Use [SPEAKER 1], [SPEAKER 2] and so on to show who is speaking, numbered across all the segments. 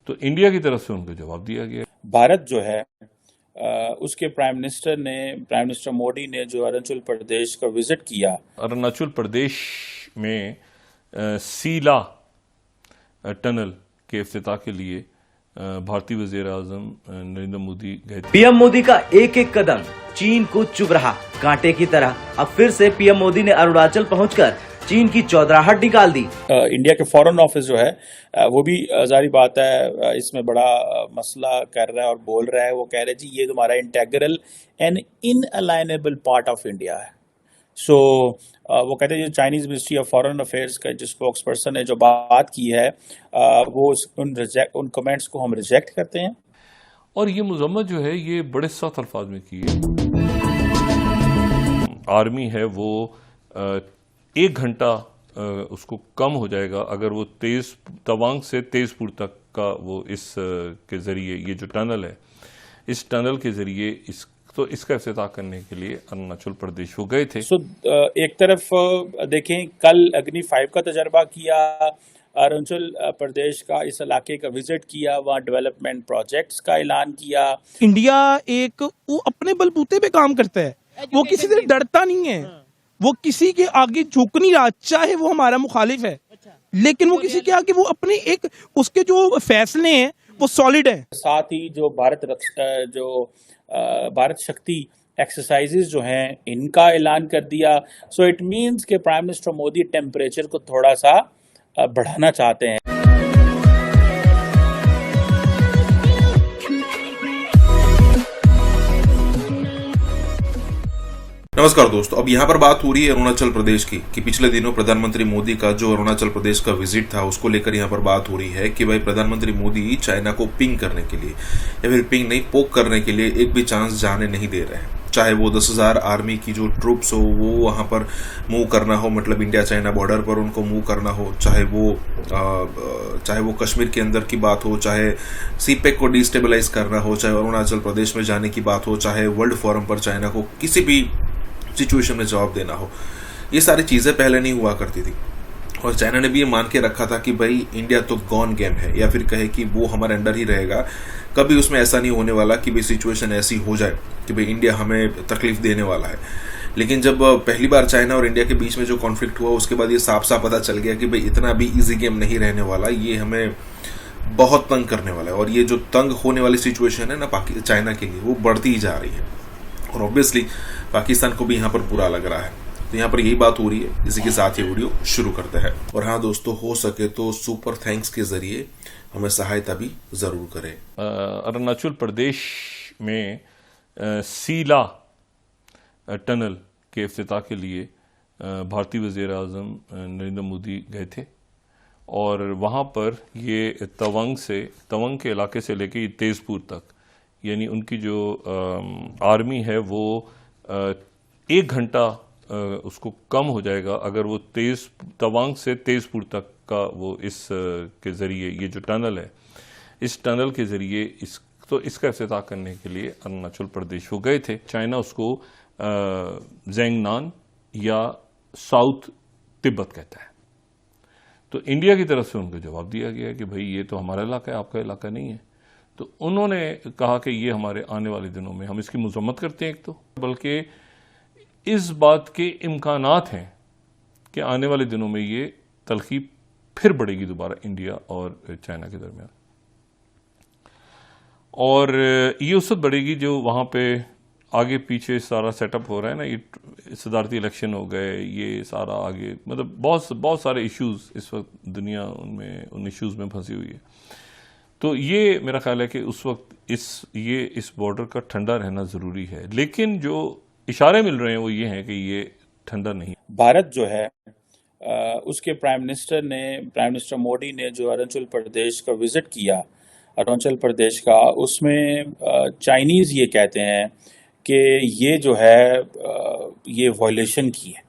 [SPEAKER 1] तो इंडिया की तरफ से उनको जवाब दिया गया।
[SPEAKER 2] भारत जो है उसके प्राइम मिनिस्टर मोदी ने जो अरुणाचल प्रदेश का विजिट किया,
[SPEAKER 1] अरुणाचल प्रदेश में सीला टनल के इफ्तिताह के लिए भारतीय वज़ीर आज़म नरेंद्र मोदी गए थे।
[SPEAKER 3] पीएम मोदी का एक एक कदम चीन को चुभ रहा कांटे की तरह। अब फिर से पीएम मोदी ने अरुणाचल पहुंचकर चीन की चौधराहट निकाल दी।
[SPEAKER 2] इंडिया के फॉरेन ऑफिस जो है वो भी जारी बात है इसमें बड़ा मसला कर रहा है और बोल रहा है। वो कह रहे जी ये तुम्हारा integral and inalienable part of India है। सो वो कहते हैं जो Chinese ministry of foreign affairs का जो स्पोक्स पर्सन ने जो बात की है वो उन कमेंट्स को हम रिजेक्ट करते हैं।
[SPEAKER 1] और ये मजम्मत जो है ये बड़े सख्त अल्फाज में की है। आर्मी है वो 1 घंटा उसको कम हो जाएगा अगर वो तवांग से तेजपुर तक का वो के जरिए ये जो टनल है इस टनल के जरिए इसका इफ्तिताह करने के लिए अरुणाचल प्रदेश वो गए थे।
[SPEAKER 2] एक तरफ देखें कल अग्नि 5 का तजर्बा किया, अरुणाचल प्रदेश का इस इलाके का विजिट किया, वहाँ डेवलपमेंट प्रोजेक्ट्स का ऐलान किया।
[SPEAKER 4] इंडिया वो अपने बलबूते पे काम करता है, वो किसी से डरता नहीं है, वो किसी के आगे झुक नहीं रहा, चाहे वो हमारा मुखालिफ है, लेकिन वो किसी के आगे वो अपने उसके जो फैसले हैं वो सॉलिड है।
[SPEAKER 2] साथ ही जो भारत शक्ति एक्सरसाइजेज जो हैं इनका ऐलान कर दिया। सो इट मींस के प्राइम मिनिस्टर मोदी टेम्परेचर को थोड़ा सा बढ़ाना चाहते हैं।
[SPEAKER 5] नमस्कार दोस्तों, अब यहाँ पर बात हो रही है अरुणाचल प्रदेश की कि पिछले दिनों प्रधानमंत्री मोदी का जो अरुणाचल प्रदेश का विजिट था उसको लेकर यहाँ पर बात हो रही है कि भाई प्रधानमंत्री मोदी चाइना को पिंग करने के लिए या फिर पिंग नहीं पोक करने के लिए एक भी चांस जाने नहीं दे रहे हैं। चाहे वो 10,000 आर्मी की जो ट्रूप्स हो वो वहाँ पर मूव करना हो, मतलब इंडिया चाइना बॉर्डर पर उनको मूव करना हो, चाहे वो कश्मीर के अंदर की बात हो, चाहे सीपेक को डिस्टेबलाइज करना हो, चाहे अरुणाचल प्रदेश में जाने की बात हो, चाहे वर्ल्ड फोरम पर चाइना को किसी भी सिचुएशन में जवाब देना हो, ये सारी चीजें पहले नहीं हुआ करती थी। और चाइना ने भी ये मान के रखा था कि भाई इंडिया तो गॉन गेम है, या फिर कहे कि वो हमारे अंडर ही रहेगा, कभी उसमें ऐसा नहीं होने वाला कि भाई सिचुएशन ऐसी हो जाए कि भाई इंडिया हमें तकलीफ देने वाला है। लेकिन जब पहली बार चाइना और इंडिया के बीच में जो कॉन्फ्लिक्ट हुआ उसके बाद ये साफ साफ पता चल गया कि भाई इतना भी इजी गेम नहीं रहने वाला, ये हमें बहुत तंग करने वाला है। और ये जो तंग होने वाली सिचुएशन है ना चाइना के लिए वो बढ़ती ही जा रही है और ऑब्वियसली पाकिस्तान को भी यहाँ पर बुरा लग रहा है। तो यहाँ पर यही बात हो रही है। इसी के साथ ये वीडियो शुरू करते हैं। और हाँ दोस्तों, हो सके तो सुपर थैंक्स के जरिए हमें सहायता भी जरूर करें।
[SPEAKER 1] अरुणाचल प्रदेश में सीला टनल के इफ्तिताह के लिए भारतीय वज़ीर आज़म नरेंद्र मोदी गए थे और वहाँ पर ये तवांग के इलाके से लेके ये तेजपुर तक, यानी उनकी जो आर्मी है वो 1 घंटा उसको कम हो जाएगा अगर वो तवांग से तेजपुर तक का वो के जरिए ये जो टनल है इस टनल के जरिए इसका इफ्तिताह करने के लिए अरुणाचल प्रदेश वो गए थे। चाइना उसको ज़ेंगनान या साउथ तिब्बत कहता है। तो इंडिया की तरफ से उनको जवाब दिया गया कि भाई ये तो हमारा इलाका है, आपका इलाका नहीं है। तो उन्होंने कहा कि ये हमारे आने वाले दिनों में हम इसकी मजम्मत करते हैं, एक तो बल्कि इस बात के इम्कानात हैं कि आने वाले दिनों में ये तलखी फिर बढ़ेगी दोबारा इंडिया और चाइना के दरमियान। और ये उस वक्त बढ़ेगी जो वहाँ पे आगे पीछे सारा सेटअप हो रहा है ना, ये सदारती इलेक्शन हो गए, ये सारा आगे मतलब बहुत सारे इश्यूज इस वक्त दुनिया उन इश्यूज में फंसी हुई है। तो ये मेरा ख्याल है कि उस वक्त इस बॉर्डर का ठंडा रहना जरूरी है। लेकिन जो इशारे मिल रहे हैं वो ये हैं कि ये ठंडा नहीं।
[SPEAKER 2] भारत जो है उसके प्राइम मिनिस्टर मोदी ने जो अरुणाचल प्रदेश का विजिट किया, अरुणाचल प्रदेश का, उसमें चाइनीज ये कहते हैं कि ये जो है ये वायलेशन की है।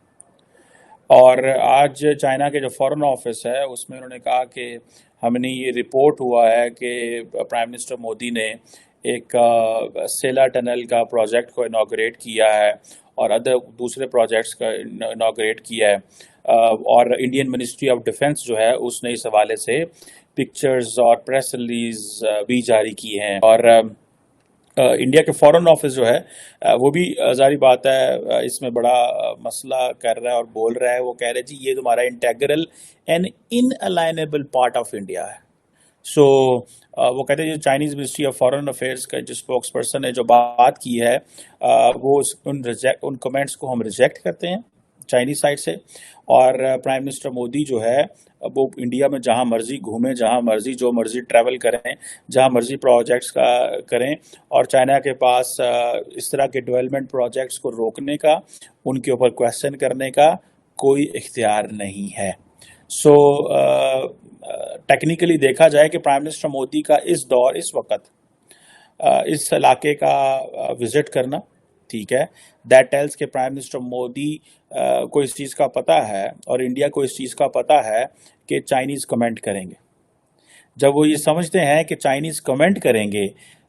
[SPEAKER 2] और आज चाइना के जो फॉरेन ऑफिस है उसमें उन्होंने कहा कि हमने ये रिपोर्ट हुआ है कि प्राइम मिनिस्टर मोदी ने एक सेला टनल का प्रोजेक्ट को इनॉग्रेट किया है और दूसरे प्रोजेक्ट्स का इनॉग्रेट किया है। और इंडियन मिनिस्ट्री ऑफ डिफेंस जो है उसने इस हवाले से पिक्चर्स और प्रेस रिलीज भी जारी की हैं। और इंडिया के फॉरेन ऑफिस जो है वो भी जारी बात है इसमें बड़ा मसला कर रहा है और बोल रहा है। वो कह रहे जी ये तुम्हारा integral and inalienable part of India है। सो वो कहते हैं जो Chinese ministry of foreign affairs का जो स्पोक्स पर्सन ने जो बात की है वो उन कमेंट्स को हम रिजेक्ट करते हैं चाइनीज साइड से। और प्राइम मिनिस्टर मोदी जो है वो इंडिया में जहां मर्जी घूमें, जहां मर्जी जो मर्जी ट्रैवल करें, जहां मर्जी प्रोजेक्ट्स का करें, और चाइना के पास इस तरह के डेवलपमेंट प्रोजेक्ट्स को रोकने का, उनके ऊपर क्वेश्चन करने का कोई इख्तियार नहीं है। सो टेक्निकली देखा जाए कि प्राइम मिनिस्टर मोदी का इस दौर, इस वक्त इस इलाके का विजिट करना ठीक है, दैट टेल्स के प्राइम मिनिस्टर मोदी को इस चीज़ का पता है और इंडिया को इस चीज़ का पता है कि चाइनीज़ कमेंट करेंगे। जब वो ये समझते हैं कि चाइनीज़ कमेंट करेंगे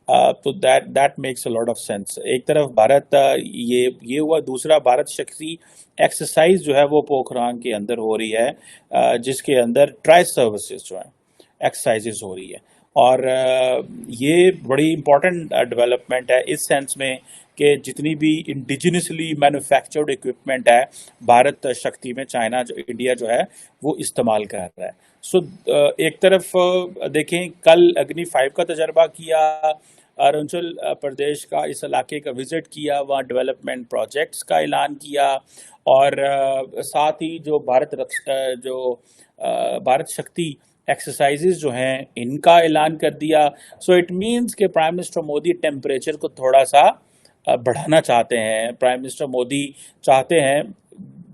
[SPEAKER 2] तो that makes a lot of sense. एक तरफ भारत ये हुआ, दूसरा भारत शक्ति एक्सरसाइज जो है वो पोखरान के अंदर हो रही है जिसके अंदर ट्राई सर्विसेज जो है एक्सरसाइजेज हो रही है। और ये बड़ी इंपॉर्टेंट डेवलपमेंट है इस सेंस में कि जितनी भी इंडिजिनसली मैन्युफैक्चर्ड इक्विपमेंट है भारत शक्ति में चाइना जो इंडिया जो है वो इस्तेमाल कर रहा है। सो एक तरफ देखें, कल अग्नि 5 का तजर्बा किया, अरुणाचल प्रदेश का इस इलाके का विजिट किया, वहाँ डेवलपमेंट प्रोजेक्ट्स का ऐलान किया, और साथ ही जो भारत शक्ति एक्सरसाइजेज जो हैं इनका ऐलान कर दिया। सो इट मीन्स कि प्राइम मिनिस्टर मोदी टेम्परेचर को थोड़ा सा बढ़ाना चाहते हैं। प्राइम मिनिस्टर मोदी चाहते हैं,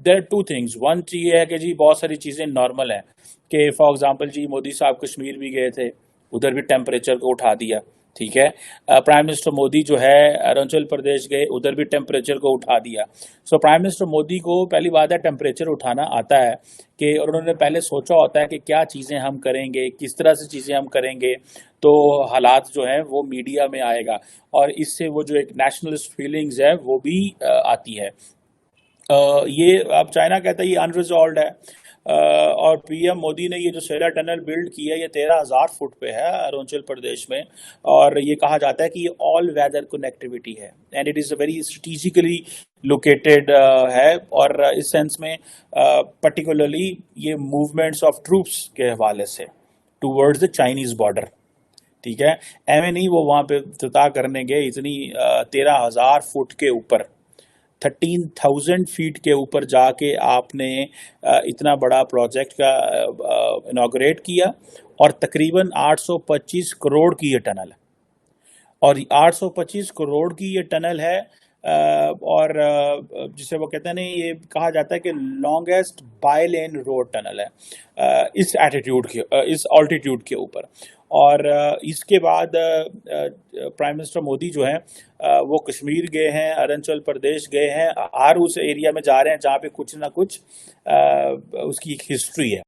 [SPEAKER 2] there are two things. One ये है कि जी बहुत सारी चीज़ें नॉर्मल हैं कि फॉर एग्जांपल जी मोदी साहब कश्मीर भी गए थे, उधर भी टेम्परेचर को उठा दिया, ठीक है। प्राइम मिनिस्टर मोदी जो है अरुणाचल प्रदेश गए, उधर भी टेम्परेचर को उठा दिया। सो प्राइम मिनिस्टर मोदी को पहली बात है टेम्परेचर उठाना आता है कि उन्होंने पहले सोचा होता है कि क्या चीज़ें हम करेंगे, किस तरह से चीज़ें हम करेंगे, तो हालात जो है वो मीडिया में आएगा और इससे वो जो एक नेशनलिस्ट फीलिंग्स है वो भी आती है। ये अब चाइना कहता है ये अनरिजॉल्व है, और पीएम मोदी ने ये जो सेला टनल बिल्ड की है ये 13,000 फुट पे है अरुणाचल प्रदेश में, और ये कहा जाता है कि ये ऑल वेदर कनेक्टिविटी है and it is a very strategically located है। और इस सेंस में पर्टिकुलरली ये मूवमेंट्स ऑफ ट्रूप्स के हवाले से टूवर्ड्स द चाइनीज़ बॉर्डर, ठीक है। एवं नहीं वो वहाँ पे इफ्तिताह करने गए इतनी 13,000 फुट के ऊपर, 13,000 फीट के ऊपर जाके आपने इतना बड़ा प्रोजेक्ट का इनॉग्रेट किया, और तकरीबन 825 करोड़ की ये टनल है, और 825 करोड़ की ये टनल है। और जिसे वो कहते हैं ना, ये कहा जाता है कि longest by lane road tunnel है इस एटीट्यूड के, इस ऑल्टीट्यूड के ऊपर। और इसके बाद प्राइम मिनिस्टर मोदी जो हैं वो कश्मीर गए हैं, अरुणाचल प्रदेश गए हैं, हर उस एरिया में जा रहे हैं जहाँ पे कुछ ना कुछ उसकी एक हिस्ट्री है।